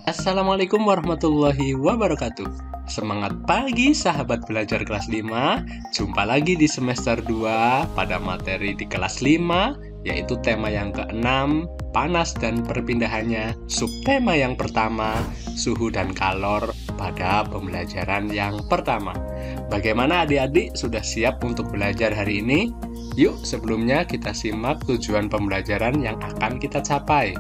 Assalamualaikum warahmatullahi wabarakatuh. Semangat pagi sahabat belajar kelas 5. Jumpa lagi di semester 2 pada materi di kelas 5, yaitu tema yang ke-6, panas dan perpindahannya. Subtema yang pertama, suhu dan kalor pada pembelajaran yang pertama. Bagaimana adik-adik, sudah siap untuk belajar hari ini? Yuk, sebelumnya kita simak tujuan pembelajaran yang akan kita capai.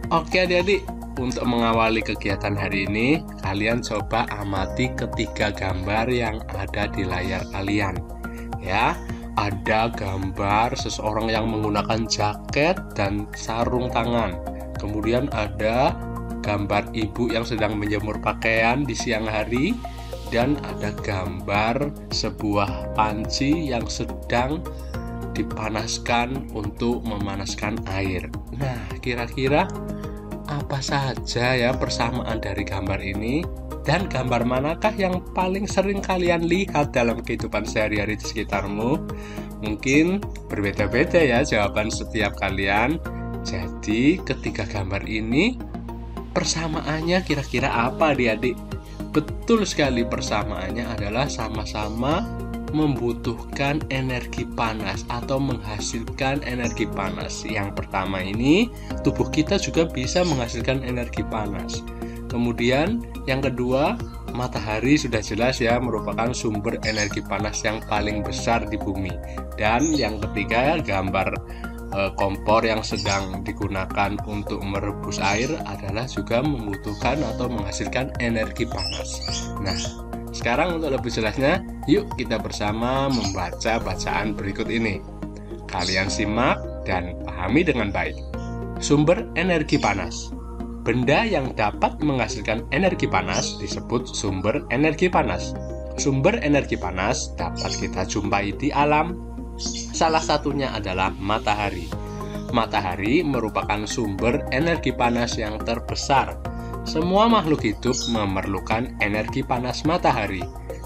Oke adik-adik, untuk mengawali kegiatan hari ini, kalian coba amati ketiga gambar yang ada di layar kalian. Ya, ada gambar seseorang yang menggunakan jaket dan sarung tangan. Kemudian ada gambar ibu yang sedang menjemur pakaian di siang hari. Dan ada gambar sebuah panci yang sedang dipanaskan untuk memanaskan air. Nah, kira-kira apa saja ya persamaan dari gambar ini? Dan gambar manakah yang paling sering kalian lihat dalam kehidupan sehari-hari di sekitarmu? Mungkin berbeda-beda ya jawaban setiap kalian. Jadi ketiga gambar ini persamaannya kira-kira apa adik-adik? Betul sekali, persamaannya adalah sama-sama membutuhkan energi panas atau menghasilkan energi panas. Yang pertama ini, tubuh kita juga bisa menghasilkan energi panas. Kemudian yang kedua, matahari sudah jelas ya merupakan sumber energi panas yang paling besar di bumi. Dan yang ketiga, gambar kompor yang sedang digunakan untuk merebus air adalah juga membutuhkan atau menghasilkan energi panas. Nah, sekarang untuk lebih jelasnya, yuk kita bersama membaca bacaan berikut ini. Kalian simak dan pahami dengan baik. Sumber energi panas. Benda yang dapat menghasilkan energi panas disebut sumber energi panas. Sumber energi panas dapat kita jumpai di alam. Salah satunya adalah matahari. Matahari merupakan sumber energi panas yang terbesar. Semua makhluk hidup memerlukan energi panas matahari.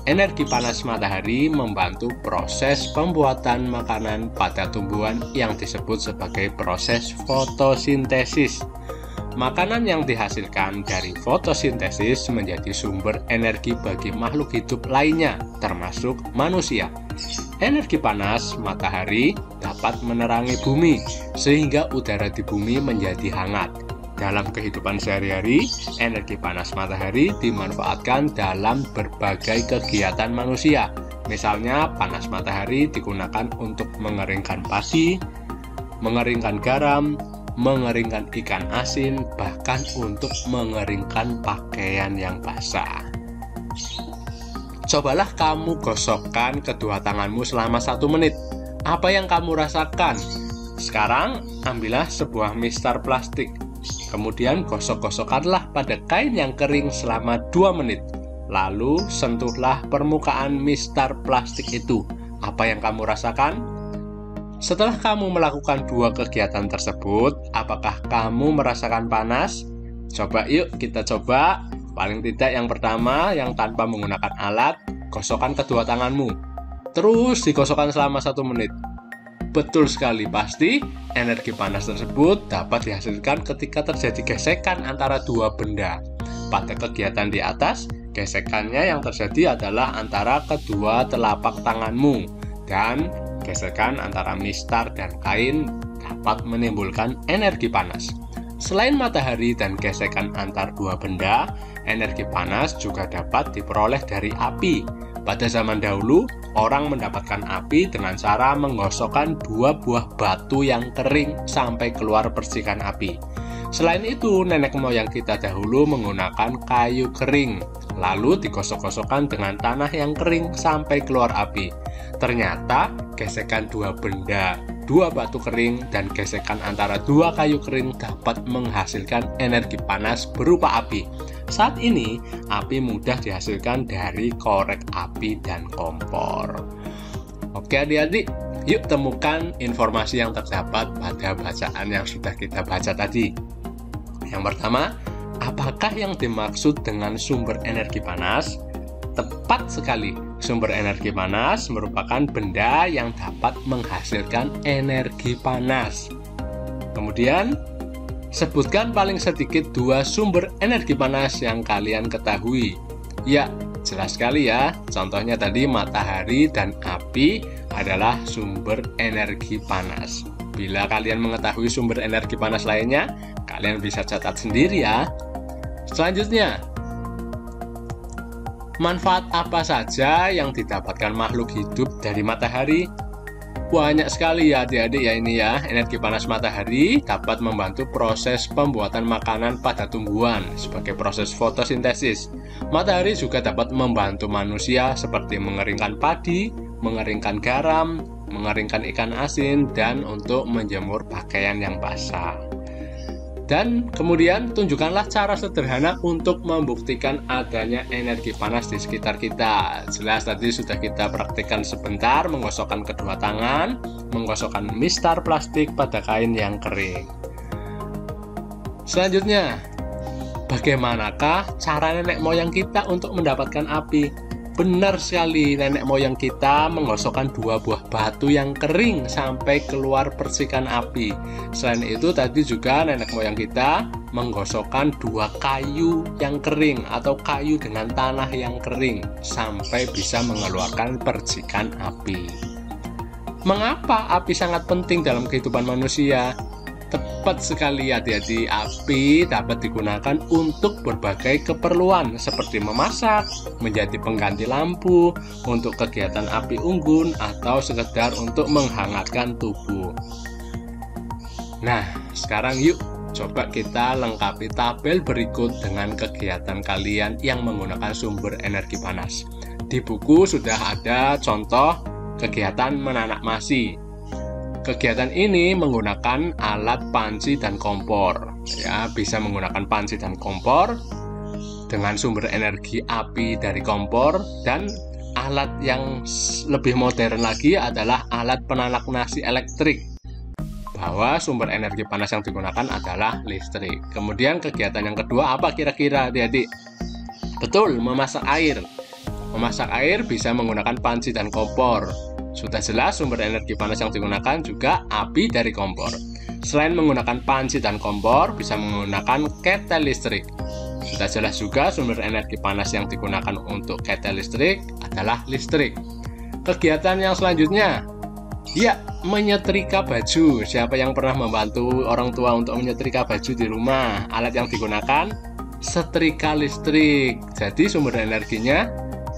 Energi panas matahari membantu proses pembuatan makanan pada tumbuhan yang disebut sebagai proses fotosintesis. Makanan yang dihasilkan dari fotosintesis menjadi sumber energi bagi makhluk hidup lainnya, termasuk manusia. Energi panas matahari dapat menerangi bumi, sehingga udara di bumi menjadi hangat. Dalam kehidupan sehari-hari, energi panas matahari dimanfaatkan dalam berbagai kegiatan manusia. Misalnya, panas matahari digunakan untuk mengeringkan padi, mengeringkan garam, mengeringkan ikan asin, bahkan untuk mengeringkan pakaian yang basah. Cobalah kamu gosokkan kedua tanganmu selama 1 menit. Apa yang kamu rasakan? Sekarang, ambillah sebuah mistar plastik. Kemudian gosok-gosokkanlah pada kain yang kering selama 2 menit. Lalu sentuhlah permukaan mistar plastik itu. Apa yang kamu rasakan? Setelah kamu melakukan 2 kegiatan tersebut, apakah kamu merasakan panas? Coba yuk kita coba. Paling tidak yang pertama, yang tanpa menggunakan alat, gosokkan kedua tanganmu. Terus digosokkan selama 1 menit. Betul sekali, pasti energi panas tersebut dapat dihasilkan ketika terjadi gesekan antara 2 benda. Pada kegiatan di atas, gesekannya yang terjadi adalah antara kedua telapak tanganmu. Dan gesekan antara mistar dan kain dapat menimbulkan energi panas. Selain matahari dan gesekan antar 2 benda, energi panas juga dapat diperoleh dari api. Pada zaman dahulu, orang mendapatkan api dengan cara menggosokkan 2 buah batu yang kering sampai keluar percikan api. Selain itu, nenek moyang kita dahulu menggunakan kayu kering, lalu digosok-gosokkan dengan tanah yang kering sampai keluar api. Ternyata, gesekan 2 benda, 2 batu kering, dan gesekan antara 2 kayu kering dapat menghasilkan energi panas berupa api. Saat ini, api mudah dihasilkan dari korek api dan kompor. Oke adik-adik, yuk temukan informasi yang terdapat pada bacaan yang sudah kita baca tadi. Yang pertama, apakah yang dimaksud dengan sumber energi panas? Tepat sekali, sumber energi panas merupakan benda yang dapat menghasilkan energi panas. Kemudian, sebutkan paling sedikit 2 sumber energi panas yang kalian ketahui. Ya, jelas sekali ya. Contohnya tadi matahari dan api adalah sumber energi panas. Bila kalian mengetahui sumber energi panas lainnya, kalian bisa catat sendiri ya. Selanjutnya, manfaat apa saja yang didapatkan makhluk hidup dari matahari? Banyak sekali ya adik-adik ya ini ya. Energi panas matahari dapat membantu proses pembuatan makanan pada tumbuhan sebagai proses fotosintesis. Matahari juga dapat membantu manusia seperti mengeringkan padi, mengeringkan garam, mengeringkan ikan asin, dan untuk menjemur pakaian yang basah. Dan kemudian tunjukkanlah cara sederhana untuk membuktikan adanya energi panas di sekitar kita. Jelas tadi sudah kita praktikkan sebentar, menggosokkan kedua tangan, menggosokkan mistar plastik pada kain yang kering. Selanjutnya, bagaimanakah cara nenek moyang kita untuk mendapatkan api? Benar sekali, nenek moyang kita menggosokkan 2 buah batu yang kering sampai keluar percikan api. Selain itu tadi juga nenek moyang kita menggosokkan 2 kayu yang kering atau kayu dengan tanah yang kering sampai bisa mengeluarkan percikan api. Mengapa api sangat penting dalam kehidupan manusia? Tepat sekali adik-adik, api dapat digunakan untuk berbagai keperluan seperti memasak, menjadi pengganti lampu, untuk kegiatan api unggun, atau sekedar untuk menghangatkan tubuh. Nah, sekarang yuk coba kita lengkapi tabel berikut dengan kegiatan kalian yang menggunakan sumber energi panas. Di buku sudah ada contoh kegiatan menanak masi. Kegiatan ini menggunakan alat panci dan kompor. Ya, bisa menggunakan panci dan kompor dengan sumber energi api dari kompor, dan alat yang lebih modern lagi adalah alat penanak nasi elektrik. Bahwa sumber energi panas yang digunakan adalah listrik. Kemudian kegiatan yang kedua apa kira-kira adik-adik? Betul, memasak air. Memasak air bisa menggunakan panci dan kompor. Sudah jelas sumber energi panas yang digunakan juga api dari kompor. Selain menggunakan panci dan kompor, bisa menggunakan ketel listrik. Sudah jelas juga sumber energi panas yang digunakan untuk ketel listrik adalah listrik. Kegiatan yang selanjutnya, ya, menyetrika baju. Siapa yang pernah membantu orang tua untuk menyetrika baju di rumah? Alat yang digunakan setrika listrik. Jadi sumber energinya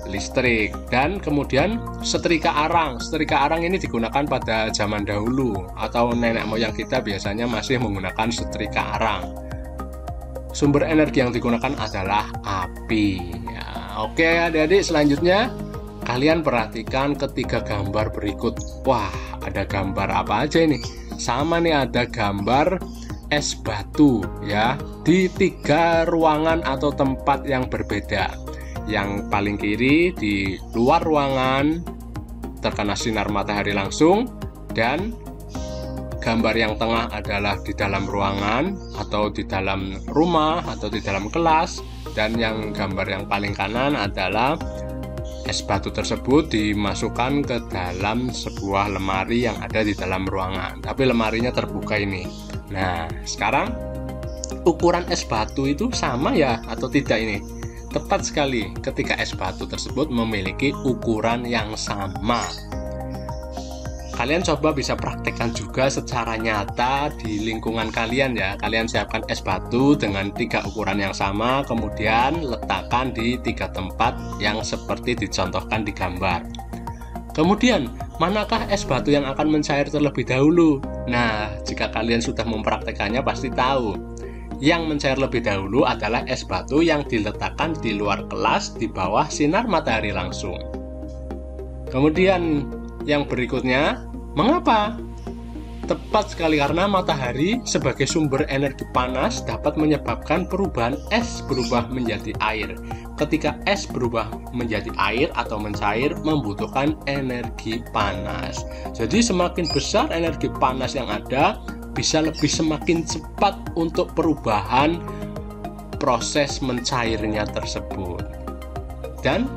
listrik. Dan kemudian setrika arang. Setrika arang ini digunakan pada zaman dahulu, atau nenek moyang kita biasanya masih menggunakan setrika arang. Sumber energi yang digunakan adalah api. Ya, oke adik-adik, selanjutnya kalian perhatikan ketiga gambar berikut. Wah, ada gambar apa aja ini? Sama nih, ada gambar es batu ya di 3 ruangan atau tempat yang berbeda. Yang paling kiri di luar ruangan terkena sinar matahari langsung, dan gambar yang tengah adalah di dalam ruangan atau di dalam rumah atau di dalam kelas, dan yang gambar yang paling kanan adalah es batu tersebut dimasukkan ke dalam sebuah lemari yang ada di dalam ruangan, tapi lemarinya terbuka ini. Nah, sekarang ukuran es batu itu sama ya atau tidak ini? Tepat sekali, ketika es batu tersebut memiliki ukuran yang sama. Kalian coba bisa praktekkan juga secara nyata di lingkungan kalian ya. Kalian siapkan es batu dengan 3 ukuran yang sama, kemudian letakkan di 3 tempat yang seperti dicontohkan di gambar. Kemudian, manakah es batu yang akan mencair terlebih dahulu? Nah, jika kalian sudah mempraktekannya pasti tahu. Yang mencair lebih dahulu adalah es batu yang diletakkan di luar kelas di bawah sinar matahari langsung. Kemudian yang berikutnya, mengapa? Tepat sekali, karena matahari sebagai sumber energi panas dapat menyebabkan perubahan es berubah menjadi air. Ketika es berubah menjadi air atau mencair, membutuhkan energi panas. Jadi semakin besar energi panas yang ada, bisa lebih semakin cepat untuk perubahan proses mencairnya tersebut. Dan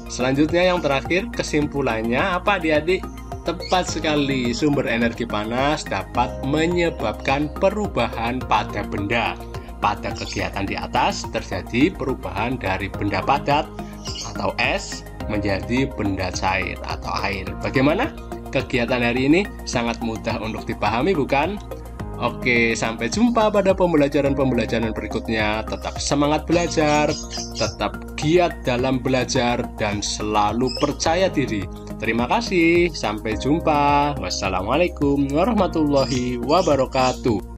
selanjutnya yang terakhir, kesimpulannya apa adik-adik? tepat sekali. Sumber energi panas dapat menyebabkan perubahan pada benda. Pada kegiatan di atas terjadi perubahan dari benda padat atau es menjadi benda cair atau air. Bagaimana? Kegiatan hari ini sangat mudah untuk dipahami, bukan? Oke, sampai jumpa pada pembelajaran-pembelajaran berikutnya. Tetap semangat belajar, tetap giat dalam belajar, dan selalu percaya diri. Terima kasih, sampai jumpa. Wassalamualaikum warahmatullahi wabarakatuh.